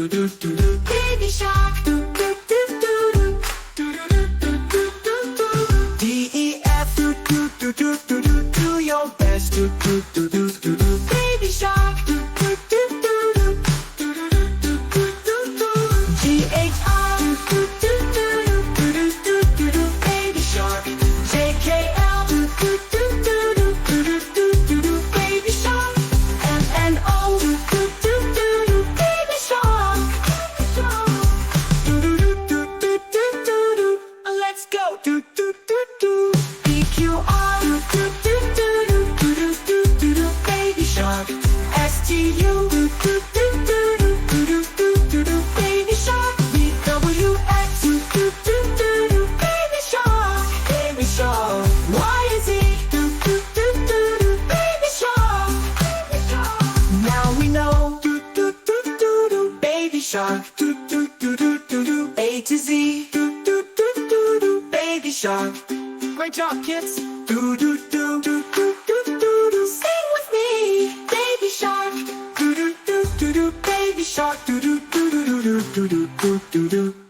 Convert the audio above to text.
do do do do. Baby shark. Do do do do do. D E F. Do do do do do do. Do your best. Do do do do do do. Baby shark. Do do do do do. Do do do do do. G H R. Do do do do do do do do. Baby shark. J K L. Do do do do do do do do do. Baby shark. M N O. Do do do do do. Baby shark. Do do do do do do do. Let's go. Do do do do. P Q R. Do do do do do do do do. Baby shark. S T U. Do do do do do do do do. Baby shark. V W X. Do do do do. Baby shark. Baby shark. Y Z. Do do do do. Baby shark. Now we know. Do do do do do. Baby shark. Do do do do do do. A to Z. Do do do do do. Baby shark. Great job, kids. Do do do do do do do do. Sing with me. Baby shark. Do do do do do. Baby shark. Do do do do do do do do do do.